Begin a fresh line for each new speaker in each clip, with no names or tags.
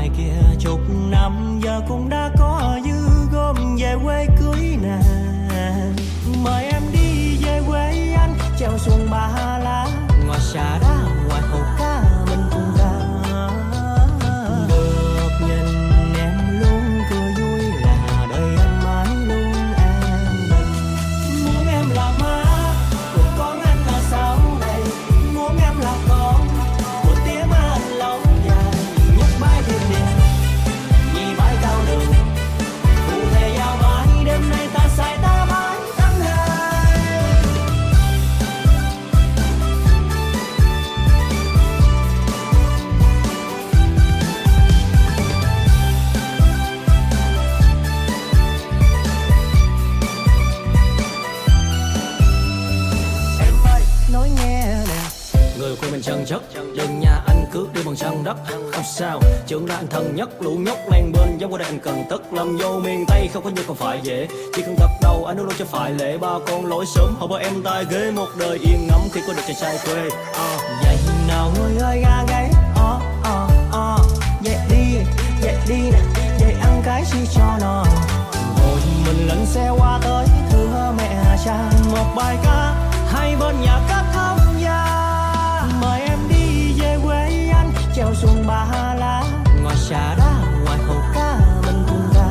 ngoài kia chục năm giờ cũng đã có dư gom về quê cưới nè. Mời em đi về quê anh treo xuồng Ba Lá, ngoài xà đá ngoài hồ cá mình cùng ra. Được nhìn em luôn cười vui là đời anh mãi luôn an bình. Muốn em là má của con anh là sau này, muốn em là con của tía má anh lâu dài. Nhấc bãi thiên địa nhì bãi cao đường, cụ thể giao bãi đêm nay ta say ta bãi tháng hai. Em ơi nói nghe nè, người quê mình chân chất, đừng nhà anh cứ đi bằng chân đất. Không sao, trưởng ra anh thân nhất, lũ nhóc len bên giống qua đây anh cần tất. Làm vô miền Tây không có như còn phải dễ, chỉ cần gật đầu anh luôn cho phải lễ. Ba con lỗi sớm họ bỏ em tay ghế, một đời yên ngắm khi có được chàng trai quê. Vậy nào người ơi ga gáy, dậy đi nè, dậy ăn cái chi cho nó. Rồi mình lên xe qua tới thưa mẹ cha, một bài ca hai bên nhà cát thăm gia. Mời em đi về quê anh treo xuồng Ba Lá, ngoài xà đá ngoài hồ cá mình cùng ra.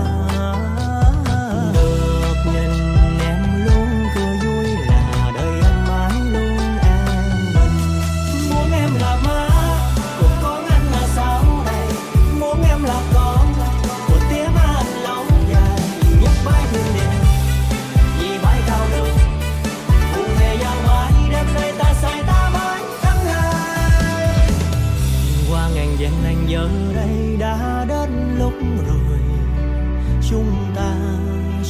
Được nhìn em luôn cười vui là đời anh mãi luôn an bình. Muốn em là má của con anh là sau này, muốn em là con của tía má anh lâu dài. Nhấc bãi thiên địa nhì bãi cao đường, cụ thể giao bãi đêm nay ta say ta bãi tháng hai. Qua ngàn vàng anh giờ đây đã đến lúc rồi, chúng ta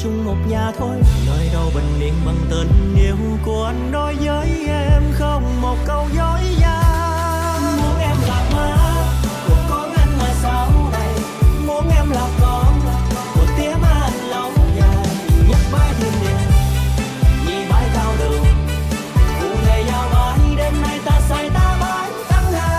chung một nhà thôi. Nơi đâu bình yên bằng tình yêu của anh đối với em, không một câu dối gian. Muốn em là má của con anh mà sau này, muốn em là con của tía má anh lâu dài. Nhấc bãi thiên địa nhì bãi cao đường, cụ thể giao bãi đêm nay ta say ta bãi tháng hai.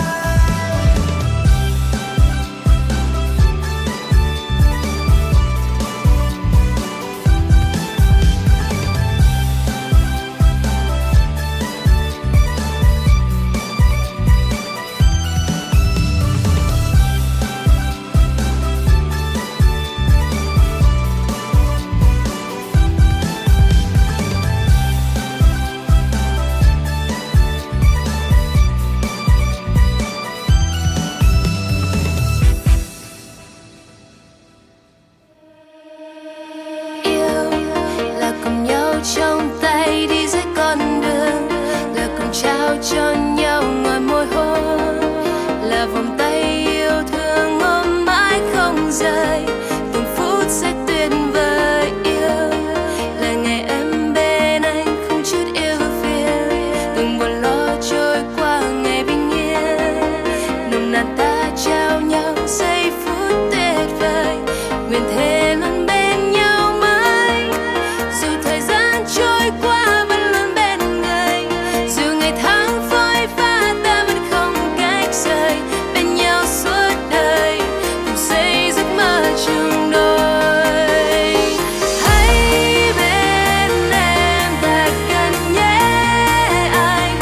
Yêu là cùng nhau trong tay đi dưới con đường, là cùng trao cho nhau ngọt môi hôn, là vòng tay yêu thương ôm mãi không rời, từng phút sẽ tuyệt vời. Yêu là ngày em bên anh không chút yêu phiền, từng buồn lo trôi qua ngày bình yên, nồng nàn ta trao nhau giây phút tuyệt vời, nguyện thề luôn bên nhau mãi. Dù thời gian trôi qua vẫn luôn bên người, dù ngày tháng phôi pha ta vẫn không cách rời, bên nhau suốt đời cùng xây giấc mơ chung đôi. Hãy bên em thật gần nhé anh,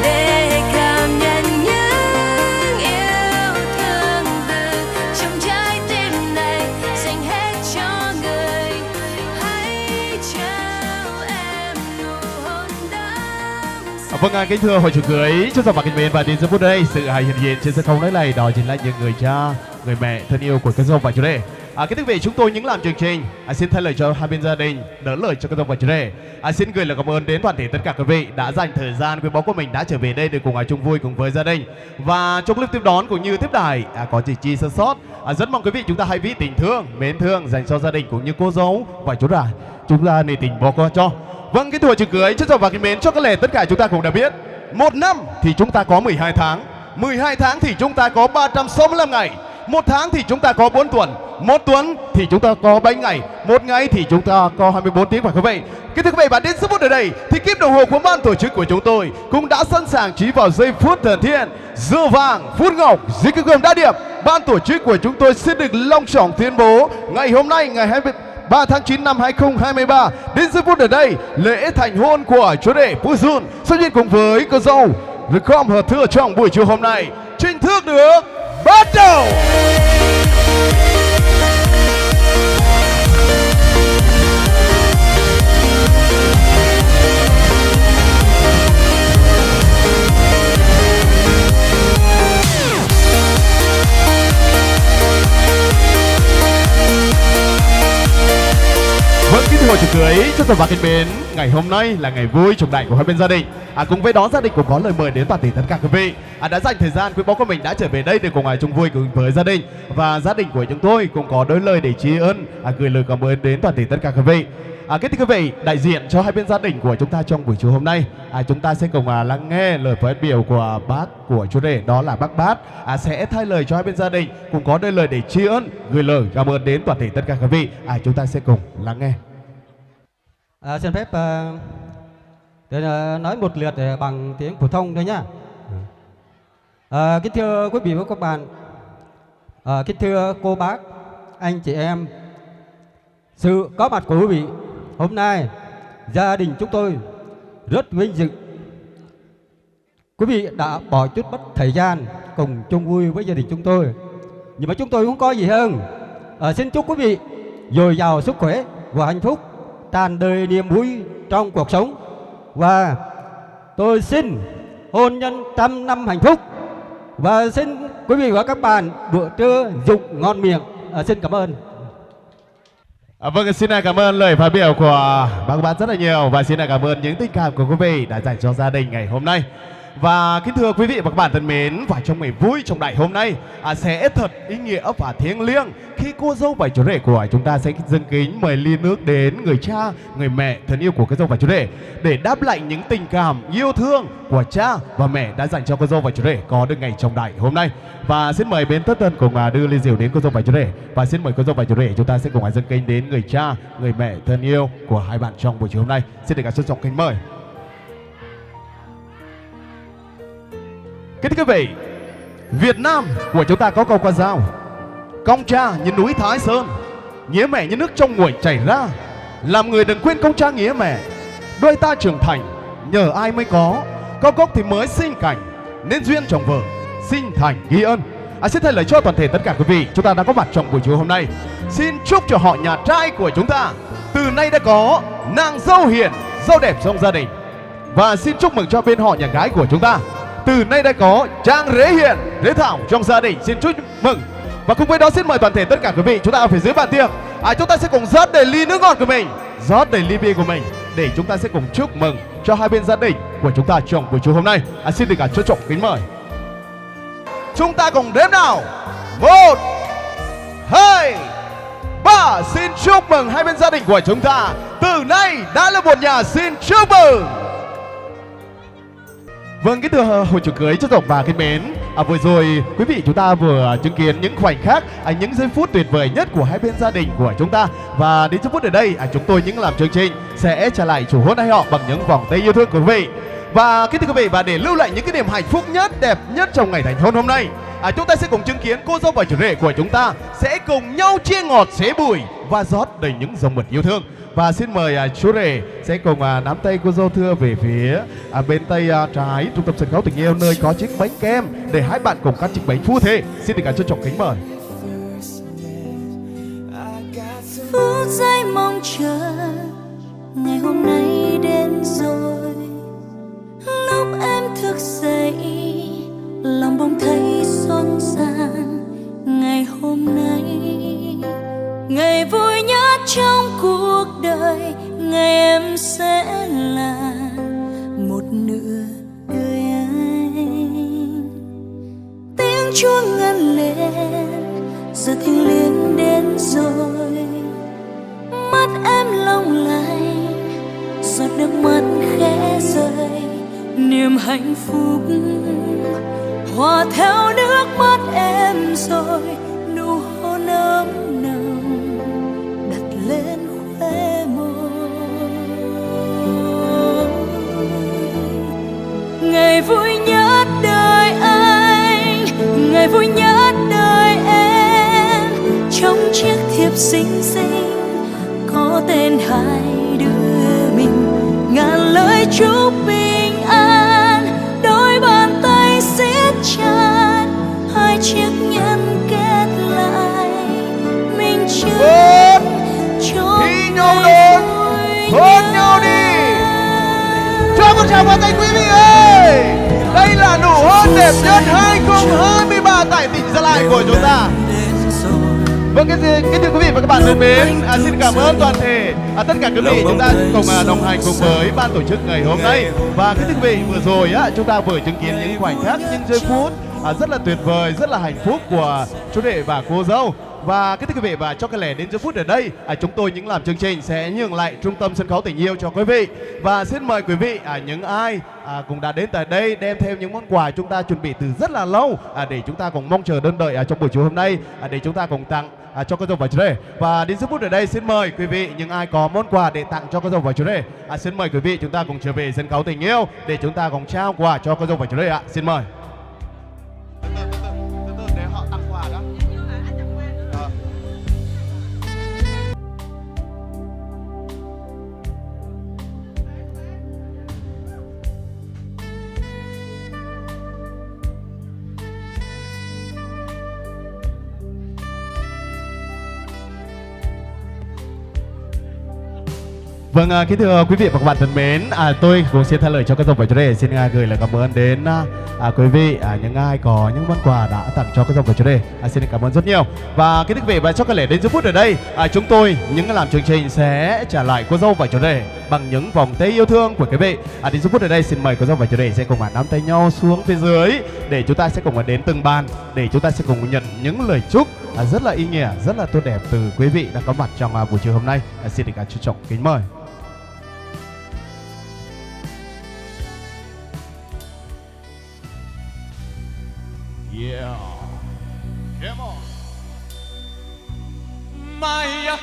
để cảm nhận những yêu thương từ trong trái tim này, dành hết cho người. Hãy trao em nụ hôn đắm.
Vâng, kính thưa hội chủ cưới, chúc dòng bà kính mến, và đến giờ phút đây sự hài hiện diện trên sân khấu này đó chính là những người cha, người mẹ thân yêu của các dòng và chú rể. Kính thưa quý vị, chúng tôi những làm chương trình xin thay lời cho hai bên gia đình, đỡ lời cho các dòng và chú rể. Xin gửi lời cảm ơn đến toàn thể tất cả quý vị đã dành thời gian quý báu của mình đã trở về đây để cùng chung vui cùng với gia đình. Và trong lúc tiếp đón cũng như tiếp đài có gì chi sơ sót, rất mong quý vị chúng ta hãy viết tình thương, mến thương dành cho gia đình cũng như cô dâu và chú rể. Chúng ta nề tình bỏ qua cho. Vâng, cái tuổi cưới chúc dòng và kính mến, cho có lẽ tất cả chúng ta cũng đã biết, một năm thì chúng ta có 12 tháng, 12 tháng thì chúng ta có 365 ngày, một tháng thì chúng ta có 4 tuần, một tuần thì chúng ta có 7 ngày, một ngày thì chúng ta có 24 tiếng, phải không vậy? Kính thưa quý vị, và đến phút ở đây thì kim đồng hồ của ban tổ chức của chúng tôi cũng đã sẵn sàng chỉ vào giây phút thần thiện, giờ vàng phút ngọc, dưới cái gươm đa điệp ban tổ chức của chúng tôi xin được long trọng tuyên bố ngày hôm nay, ngày 23 tháng 9 năm 2023, đến giây phút ở đây, lễ thành hôn của chú rể Pú Jun xuất hiện cùng với cô dâu Recom Hợp Thưa trong buổi chiều hôm nay chính thức được bắt đầu. Vâng, kính thưa hội trường cưới, rất là kính mến, ngày hôm nay là ngày vui trọng đại của hai bên gia đình. Cùng với đó gia đình cũng có lời mời đến toàn thể tất cả quý vị đã dành thời gian quý báu của mình đã trở về đây để cùng chung vui cùng với gia đình, và gia đình của chúng tôi cũng có đôi lời để tri ân gửi lời cảm ơn đến toàn thể tất cả quý vị. Kính thưa quý vị, đại diện cho hai bên gia đình của chúng ta trong buổi chiều hôm nay, chúng ta sẽ cùng lắng nghe lời phát biểu của bác của chú rể, đó là bác Bát, sẽ thay lời cho hai bên gia đình cùng có đôi lời để tri ân, gửi lời cảm ơn đến toàn thể tất cả quý vị. Chúng ta sẽ cùng lắng nghe.
Xin phép để nói một lượt bằng tiếng phổ thông thôi nhá. Kính thưa quý vị và các bạn, kính thưa cô bác, anh chị em, sự có mặt của quý vị hôm nay, gia đình chúng tôi rất vinh dự. Quý vị đã bỏ chút mất thời gian cùng chung vui với gia đình chúng tôi, nhưng mà chúng tôi không có gì hơn. Xin chúc quý vị dồi dào sức khỏe và hạnh phúc, tràn đầy niềm vui trong cuộc sống, và tôi xin hôn nhân trăm năm hạnh phúc, và xin quý vị và các bạn bữa trưa dục ngon miệng. Xin cảm ơn.
Vâng, xin cảm ơn lời phát biểu của bác Bát rất là nhiều, và xin cảm ơn những tình cảm của quý vị đã dành cho gia đình ngày hôm nay. Và kính thưa quý vị và các bạn thân mến, và trong ngày vui trọng đại hôm nay sẽ thật ý nghĩa và thiêng liêng khi cô dâu và chú rể của chúng ta sẽ dâng kính mời ly nước đến người cha, người mẹ thân yêu của cô dâu và chú rể, để đáp lại những tình cảm yêu thương của cha và mẹ đã dành cho cô dâu và chú rể có được ngày trọng đại hôm nay. Và xin mời bên tất tân cùng đưa ly rượu đến cô dâu và chú rể, và xin mời cô dâu và chú rể chúng ta sẽ cùng dâng kính đến người cha, người mẹ thân yêu của hai bạn trong buổi chiều hôm nay. Xin được trân trọng kính mời. Kính thưa quý vị, Việt Nam của chúng ta có câu ca dao: công cha như núi Thái Sơn, nghĩa mẹ như nước trong nguồn chảy ra. Làm người đừng quên công cha nghĩa mẹ, đôi ta trưởng thành nhờ ai mới có gốc thì mới sinh cảnh, nên duyên chồng vợ sinh thành ghi ân. Xin thay lời cho toàn thể tất cả quý vị chúng ta đã có mặt trong buổi chiều hôm nay, xin chúc cho họ nhà trai của chúng ta từ nay đã có nàng dâu hiền, dâu đẹp trong gia đình, và xin chúc mừng cho bên họ nhà gái của chúng ta từ nay đã có trang rể hiền, rể thảo trong gia đình. Xin chúc mừng. Và cùng với đó xin mời toàn thể tất cả quý vị chúng ta ở phía dưới bàn tiệc, chúng ta sẽ cùng rót đầy ly nước ngọt của mình, rót đầy ly bia của mình, để chúng ta sẽ cùng chúc mừng cho hai bên gia đình của chúng ta trong buổi chiều hôm nay. Xin được trân trọng kính mời. Chúng ta cùng đếm nào. 1, 2, 3. Xin chúc mừng hai bên gia đình của chúng ta từ nay đã là một nhà. Xin chúc mừng. Vâng, kính thưa hội trường cưới trân trọng và kính mến, vừa rồi quý vị chúng ta vừa chứng kiến những khoảnh khắc, những giây phút tuyệt vời nhất của hai bên gia đình của chúng ta. Và đến giây phút ở đây, chúng tôi những làm chương trình sẽ trả lại chủ hôn hai họ bằng những vòng tay yêu thương của quý vị. Và kính thưa quý vị, và để lưu lại những cái niềm hạnh phúc nhất, đẹp nhất trong ngày thành hôn hôm nay, chúng ta sẽ cùng chứng kiến cô dâu và chú rể của chúng ta sẽ cùng nhau chia ngọt xế bùi và rót đầy những dòng mật yêu thương. Và xin mời chú rể sẽ cùng nắm tay cô dâu thưa về phía bên tay trái trung tâm sân khấu tình yêu, nơi có chiếc bánh kem để hai bạn cùng cắt chiếc bánh phu thê. Xin được trân trọng kính mời.
Phút giây mong chờ ngày hôm nay đến rồi, lúc em thức dậy lòng bỗng thấy xôn xang. Ngày hôm nay ngày vui nhất trong cuộc đời, ngày em sẽ là một nửa đời anh. Tiếng chuông ngân lên giờ thiêng liêng đến rồi, mắt em long lanh giọt nước mắt khẽ rơi. Niềm hạnh phúc hòa theo nước mắt em rồi, nụ hôn ấm nồng đặt lên khóe môi. Ngày vui nhất đời anh, ngày vui nhất đời đẹp xinh xinh có tên hai đứa mình, ngàn lời chúc bình an, đôi bàn tay siết chặt, hai chiếc nhẫn kết lại, mình chơi cho
Thi nhau
ngày
đôi,
vui
hôn nhau đi. Cho một tràng pháo tay quý vị ơi. Đây là nụ hôn đẹp nhất 2023 tại tỉnh Gia Lai của chúng ta. Vâng, kính thưa quý vị và các bạn thân mến, xin cảm ơn toàn thể tất cả quý vị chúng ta cùng đồng hành cùng với ban tổ chức ngày hôm nay. Và kính thưa quý vị, vừa rồi chúng ta vừa chứng kiến những khoảnh khắc, những giây phút rất là tuyệt vời, rất là hạnh phúc của chú rể và cô dâu. Và kính thưa quý vị, và cho cái lẽ đến giây phút ở đây, chúng tôi những làm chương trình sẽ nhường lại trung tâm sân khấu tình yêu cho quý vị. Và xin mời quý vị những ai cũng đã đến tại đây đem theo những món quà chúng ta chuẩn bị từ rất là lâu để chúng ta cùng mong chờ đơn đợi trong buổi chiều hôm nay để chúng ta cùng tặng cho cô dâu và chú rể. Và đến giây phút ở đây xin mời quý vị những ai có món quà để tặng cho cô dâu và chú rể, xin mời quý vị chúng ta cùng trở về sân khấu tình yêu để chúng ta cùng trao quà cho cô dâu và chú rể ạ. Xin mời. Để họ tặng quà đó. Vâng, kính thưa quý vị và các bạn thân mến, tôi cũng xin thay lời cho các dòng và chú rể xin gửi lời cảm ơn đến quý vị những ai có những món quà đã tặng cho các dòng và chú rể. Xin cảm ơn rất nhiều. Và kính thưa quý vị, và cho cái lễ đến giây phút ở đây, chúng tôi những làm chương trình sẽ trả lại cô dâu và chú rể bằng những vòng tay yêu thương của quý vị. Đến giây phút ở đây xin mời cô dâu và chú rể sẽ cùng nắm tay nhau xuống phía dưới để chúng ta sẽ cùng đến từng bàn để chúng ta sẽ cùng nhận những lời chúc rất là ý nghĩa, rất là tốt đẹp từ quý vị đã có mặt trong buổi chiều hôm nay. Xin được trân trọng kính mời. Yeah, come on.
Maya,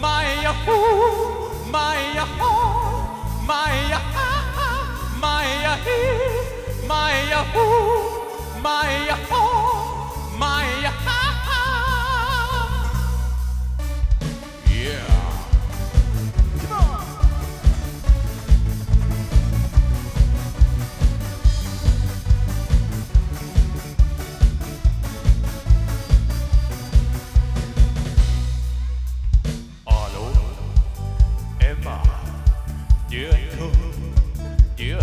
Maya, Maya, Maya, Maya, Maya, Maya, Maya. Yeah. Come on. Alo, em à, như anh không, như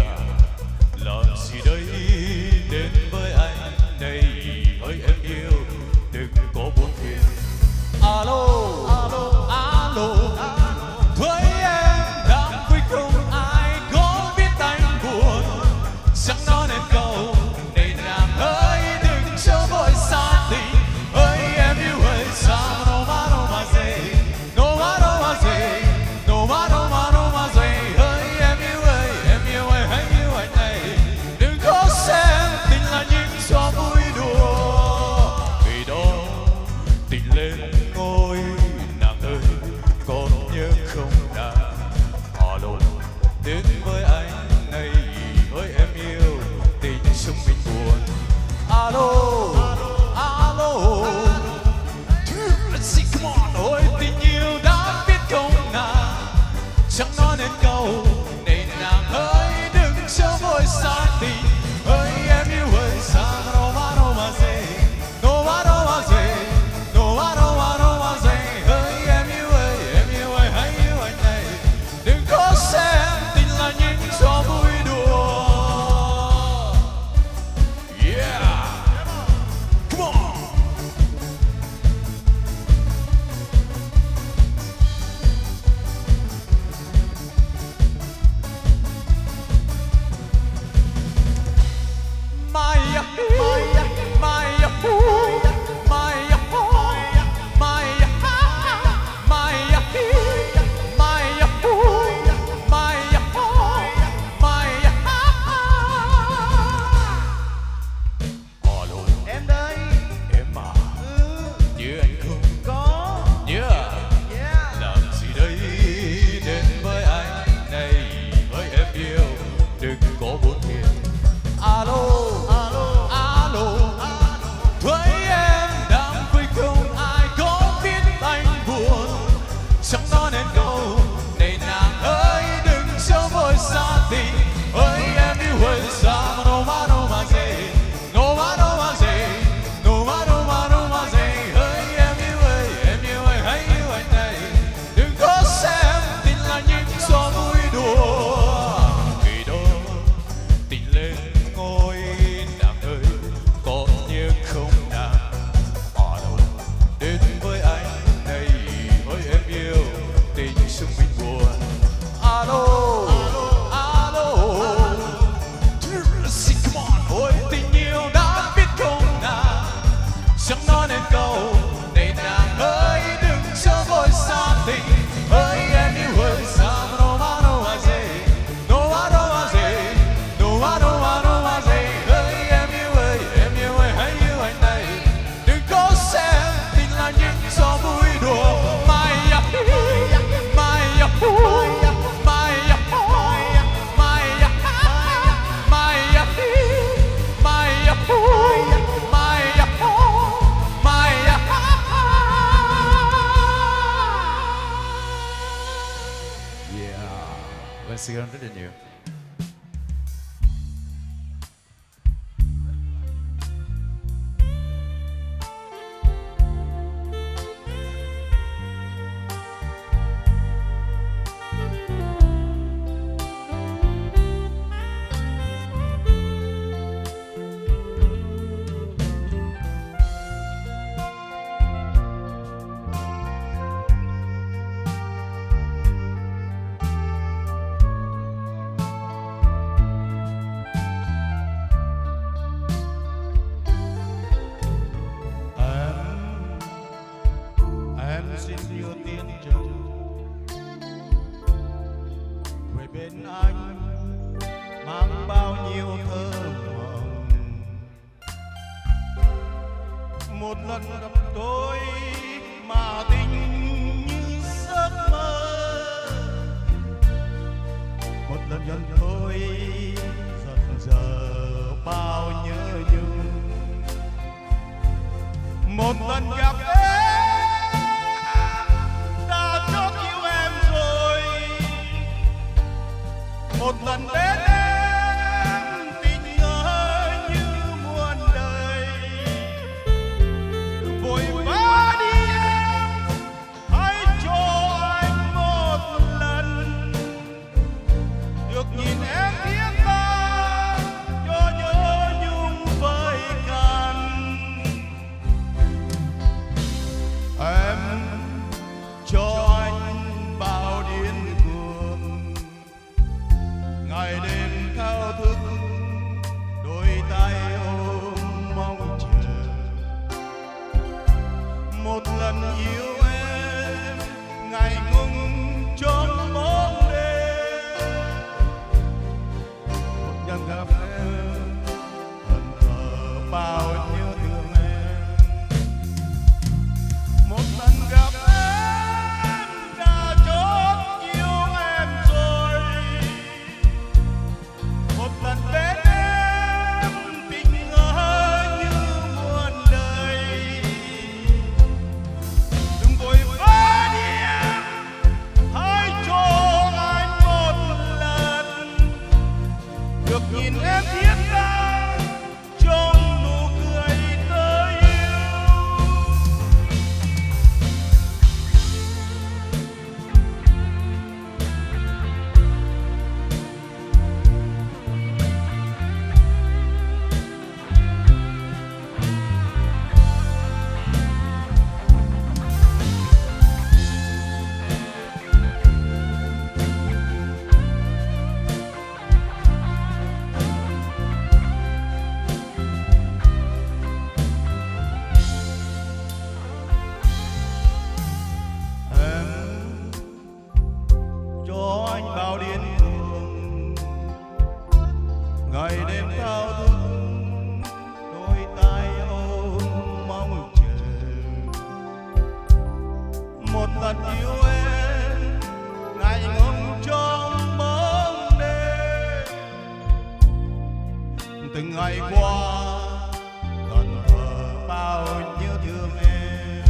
làm gì đây đến với anh đây.
rất là nhiều.
Em xin đưa tiếng trầu về bên anh, mang bao nhiêu thơ mộng. Một lần gặp tôi mà tình như giấc mơ, một lần gần thôi dần dờ bao nhớ nhung. Một lần gặp em đã chót yêu em rồi, một lần đến em tình ơi như muôn đời. Vội vã đi em, hãy cho anh một lần được nhìn em thiết tha cho nhớ nhung vơi cạn. Em cho anh bao điên cuồng, ngày đêm thao thức, đôi tay ôm mong chờ. Một lần yêu em, ngày ngừng trong bóng đêm. Một lần gặp em, lần thở bao nhớ thương em. Một lần gặp em đã chót yêu em rồi, một lần bên em tình ơi như muôn đời. Đừng vội vã đi em, hãy cho anh một lần được nhìn em thiết tha trong nụ cười tơ yêu. Em cho anh bao điên cuồng, ngày đêm thao thức, đôi tay ôm mong chờ. Một lần yêu em, ngày ngóng trong bóng đêm. Từng ngày qua còn thở bao nhớ thương em.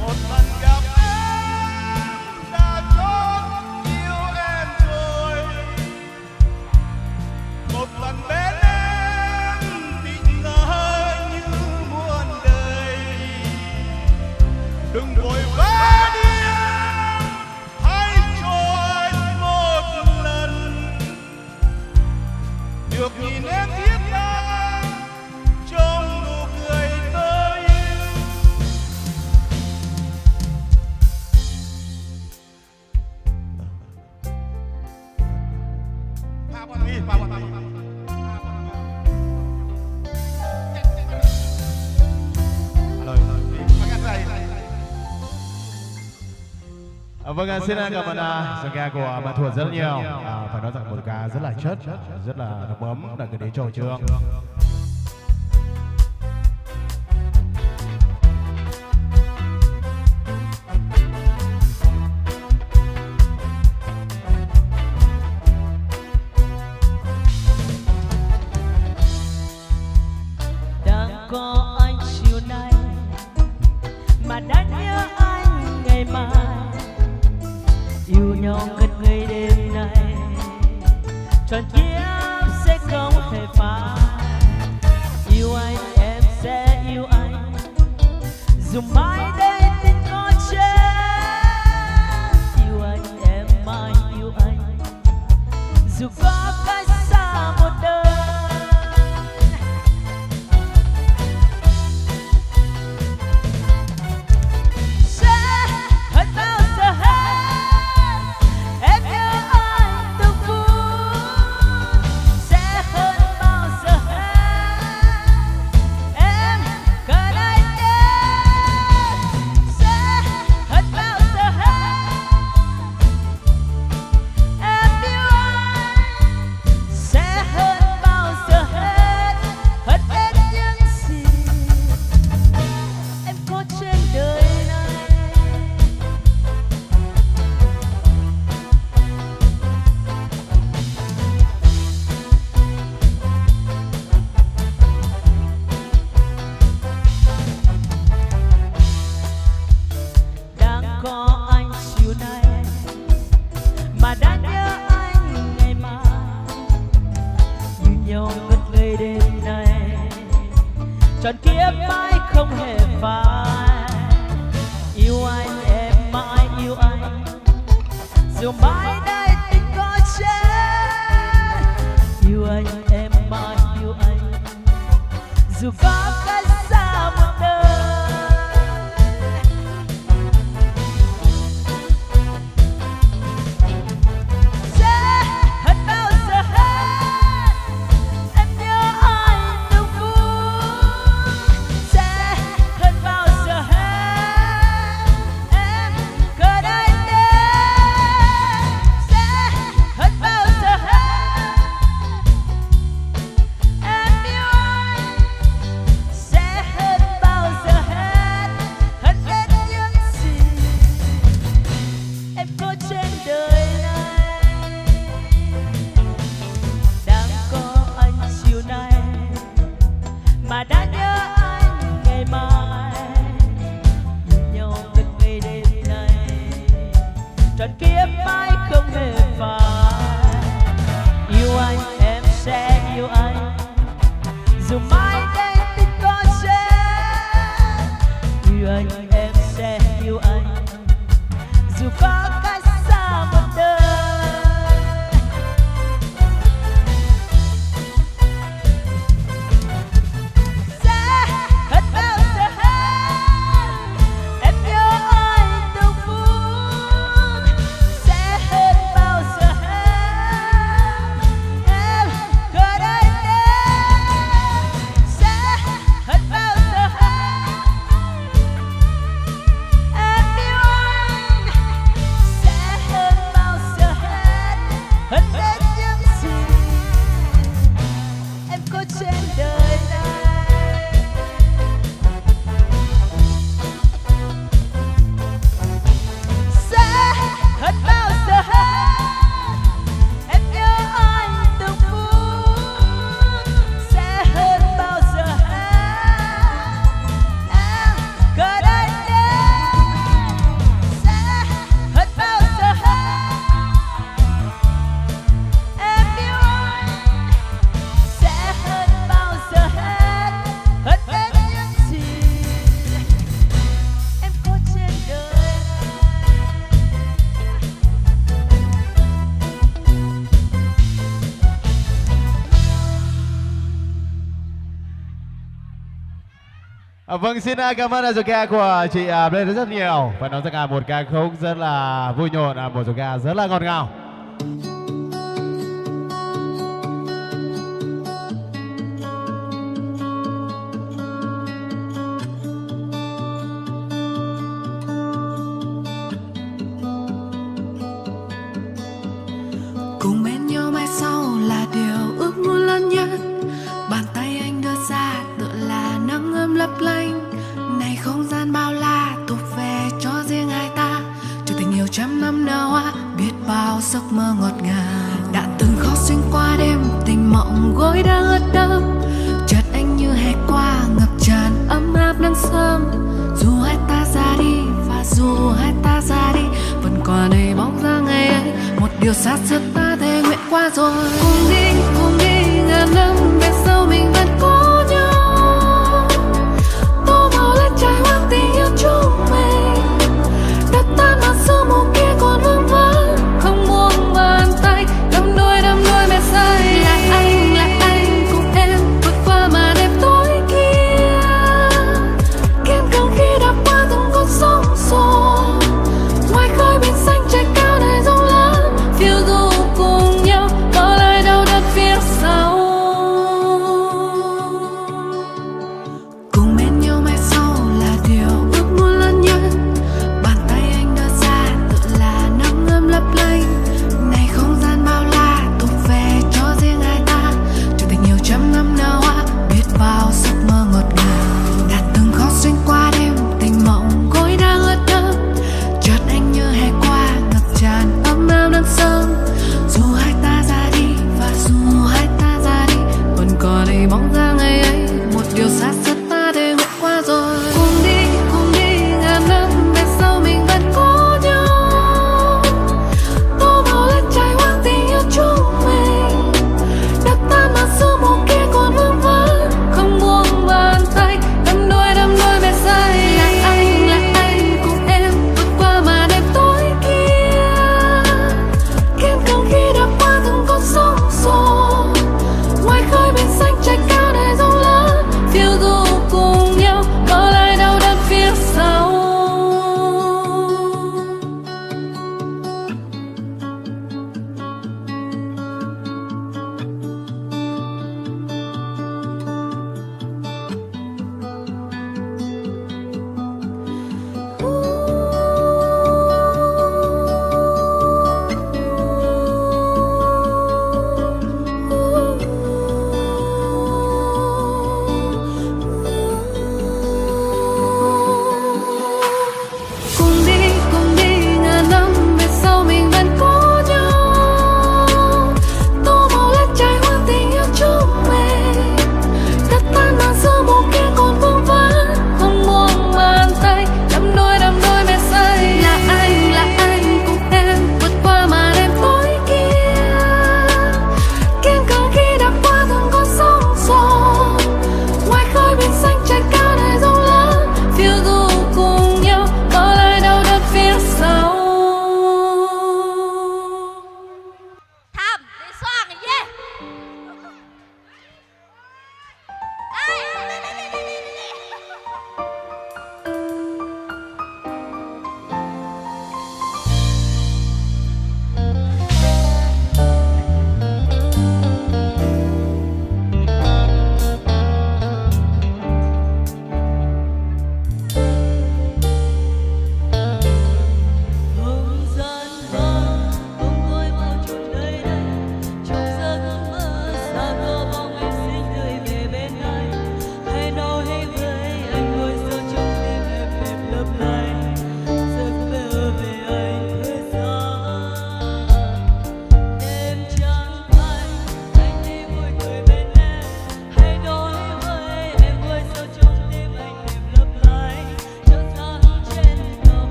Một lần gặp em đã chót yêu em rồi, một lần bên em tình ơi như muôn đời. Đừng vội vã đi em, hãy cho anh một lần được nhìn em thiết tha trong nụ cười tơ yêu.
Vâng, xin cảm ơn giọng ca của bạn Thuận rất nhiều. Phải nói rằng một ca rất là chất, rất là đầm ấm đã gửi đến cho hội trường.
Đang có anh chiều nay mà đã nhớ anh ngày mai. yêu nhau ngất ngây đêm nay, trọn kiếp sẽ không hề phai. Yêu anh em sẽ yêu anh, dù mãi đây tình có chết. Yêu anh em mãi yêu anh, dù có cách xa một đời. Sẽ hết bao giờ hết, em nhớ anh từng phút. Sẽ hơn bao giờ hết, em cần anh nhất. Sẽ hết bao giờ hết, em yêu anh. Sẽ hơn bao giờ hết, hết những gì em có trên đời này. Đang có anh chiều nay, mà đã nhớ anh ngày mai. Như nhau ngất ngây đêm nay, trọn kiếp mãi không hề phai. Yêu anh em mãi yêu anh, dù mãi đây tình có chết. Yêu anh em mãi yêu anh, dù có cách xa một đời. Sẽ hết bao giờ hết, em nhớ anh từng phút. Sẽ hết bao giờ hết, em cần anh đến. Sẽ hết bao giờ hết, em yêu anh. Sẽ hết bao giờ hết, hết những gì em có trên đời này. Đang có anh chiều nay, mà đã nhớ anh ngày mai. Nhìn nhau ngất ngây đêm nay, trọn kiếp mãi không hề phai. Yêu anh em sẽ yêu anh, dù mãi đây tình có chết. Yêu anh em sẽ yêu anh, dù có cách xa một đời. Sẽ hết bao giờ hết, em nhớ anh từng phút. Sẽ hết bao giờ hết, em cần anh đến. Sẽ hết bao giờ hết, em yêu anh. Sẽ hết bao giờ hết, hết những gì em có trên đời này. Sẽ hết bao giờ hết, em nhớ anh từng phút. Sẽ hết bao giờ hết, em cần anh đến. Sẽ hết bao giờ hết, em yêu anh. Sẽ hết bao giờ hết, hết những gì em có trên đời này.
Vâng, xin cảm ơn giọng ca của chị Blade rất nhiều. Và nó sẽ là một ca khúc rất là vui nhộn, một giọng ca rất là ngọt ngào.
Cùng bên nhau mãi sau là điều ước muốn lớn nhất. Bàn tay anh đưa ra tựa là nắng ấm lấp lánh. Này không gian bao la thuộc về cho riêng hai ta. Cho tình yêu trăm năm nở hoa, biết bao giấc mơ ngọt ngào. Đã từng khó xuyên qua đêm, tình mộng gối đã ướt đẫm. Chợt anh như hè qua ngập tràn ấm áp nắng sớm. Dù hai ta ra đi và dù hai ta ra đi, vẫn còn đây bóng dáng điều xa xưa ta thề nguyện qua rồi. Cùng đi ngàn năm về sau mình vẫn có nhau. Tô màu lên trái hoa tình yêu chúng mình, đất tan mà sương mù kia còn vương vấn. Không buông bàn tay, đắm đuôi mê say. Là anh cùng em vượt qua màn đêm tối kia, kiên cường khi đạp qua từng con sóng xô. Ngoài khơi biển xanh trời cao này rộng lớn, phiêu du cùng nhau bỏ lại đầu đất phía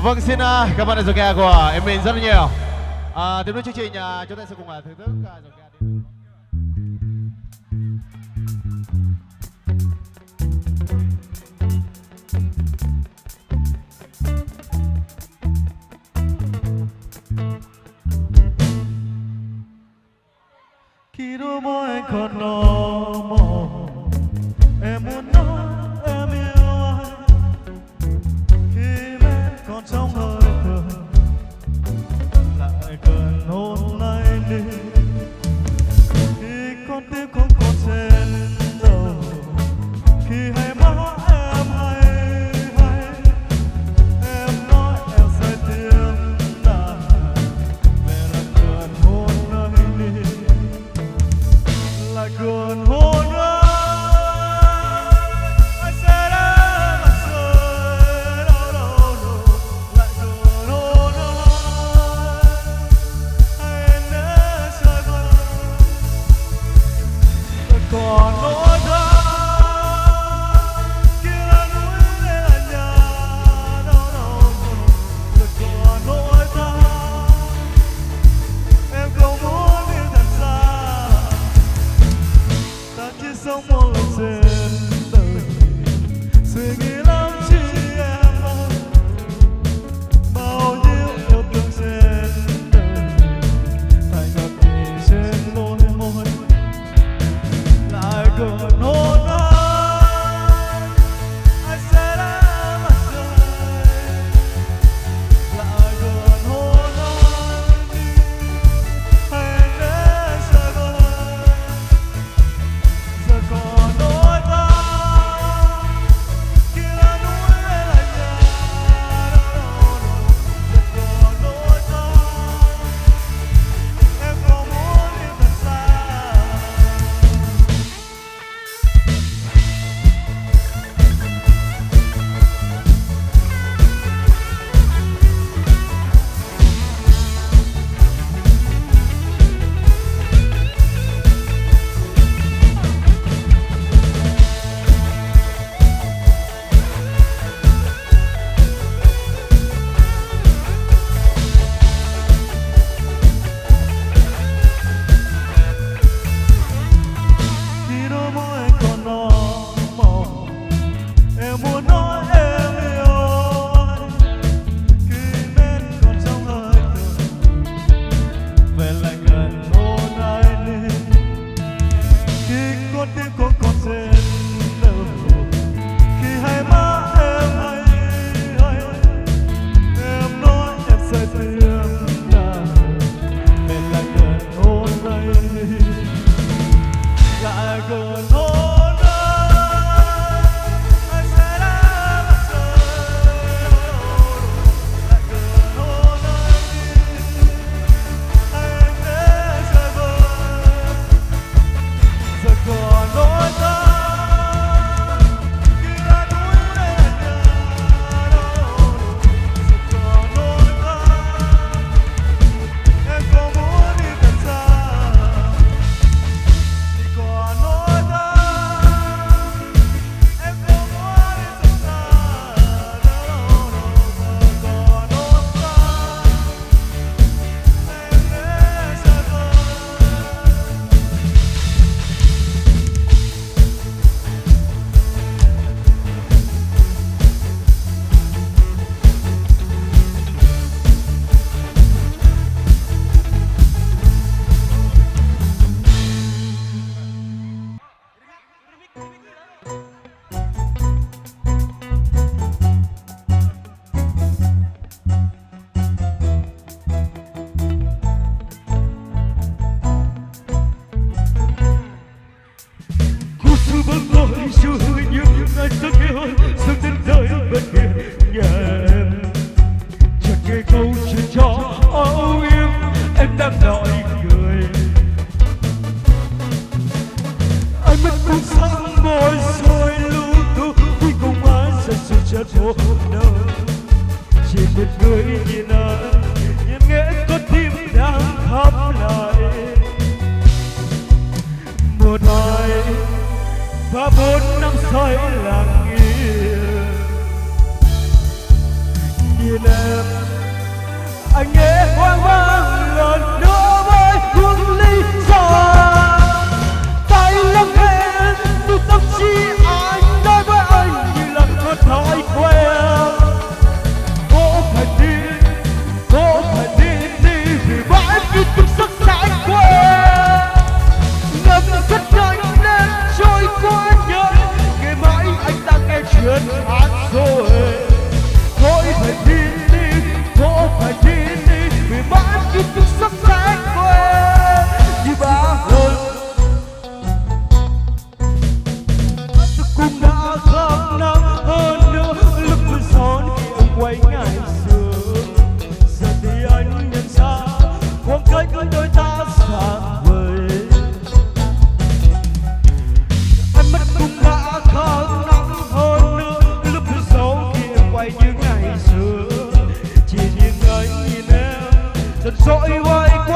Vâng, xin cảm ơn giọng ca của em mình rất là nhiều. Tiếp nối chương trình chúng ta sẽ cùng thưởng thức giọng ca.
Khi đôi môi anh còn đỏ màu, em muốn nói em yêu anh. Khi em còn trong hơi thở, lại cần hôn anh đi. Khi con tim không còn trên đầu, khi hay mất em hay em nói em sẽ tìm lại, về lại cần hôn anh đi. Lại gần hôn anh sẽ đã mặt rơi đâu đâu đâu. Lại gần hôn anh đã rời vơi. Rồi còn nỗi đau kia là núi đây là nhà đâu đâu đâu. Rồi còn nỗi đau em không muốn đi thật xa. Ta chỉ sống một lần trên đời, suy nghĩ lắm chi em ơi. Bao nhiêu yêu thương trên đời, phải gặp đi trên đôi môi. Lại gần hôn anh sẽ đã mặt rơi. Lại gần hôn đi, anh đã rời vơi. Giờ còn nỗi đau kia là núi hay là nhà đâu đâu đâu. Giờ còn nỗi đau em không muốn đi thật xa. Khi đôi môi anh còn đỏ màu, em muốn nói em yêu anh. Khi em còn trong hơi thở, về lại gần hôn anh đi. Khi con tim không còn trên đầu, khi hai má em hay em nói em sẽ tìm lại, về lại gần hôn anh đi. Lại gần hôn anh sẽ đã mặt rơi. Lại gần hôn anh đi, anh đã rời vơi. Giờ còn nỗi đau khi là núi đây là nhà đâu đâu. Giờ còn nỗi đau em không muốn đi thật xa. Chỉ còn nỗi đau em không muốn đi thật xa đâu đâu đâu. Giờ còn nỗi đau em đã rời vơi. Cuộc sống vẫn gọi chưa những ngày sắc yêu sương đến đời bên kia nhà em. Chợt nghe câu chuyện cho âu yếm em đang đợi người. Anh mất cùng sáng môi soi lưu tu cuối cùng ai sẽ sự chết vô nơi. Chỉ một người nhìn anh nhìn nghe con tim đang khóc lại. Một hai và 4 năm say lặng yên nhìn em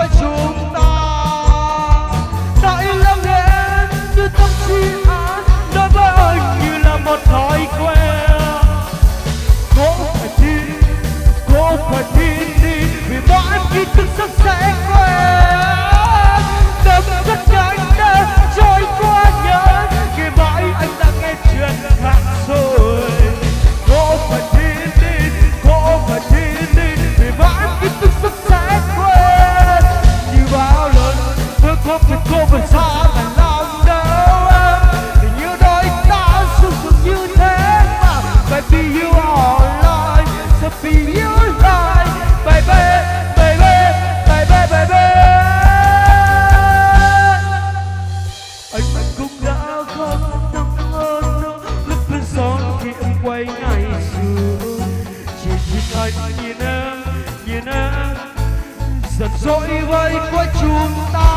của chúng ta. Tại lắng nghe như tâm trí án đối với anh như là một thói quen. Cố phải tin đi vì mỗi ký thức rất sẽ quên. Đêm rất nhanh để trôi qua nhớ khi mãi anh đã nghe chuyện khác rồi. Cố phải tin đi vì mãi ký thức rất sẽ quên. Như bao lần với cô vẫn xa mà làm đâu em. Thì như đôi ta sung sướng như thế mà. Baby you are alive, so be you alive, baby, baby, baby, baby. Anh cũng đã không nắng hơn nữa lúc bên gió khi em quay ngày xưa. Chỉ anh nhìn em giận dỗi vây của chúng ta.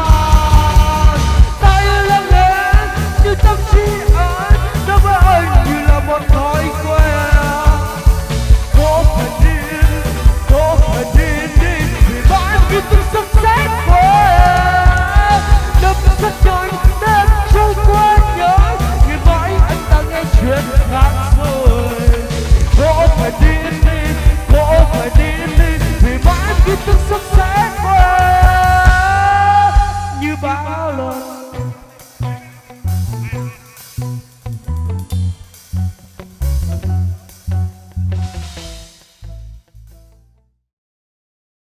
Tay lắng nghe như tâm trí anh đối với anh như là một thói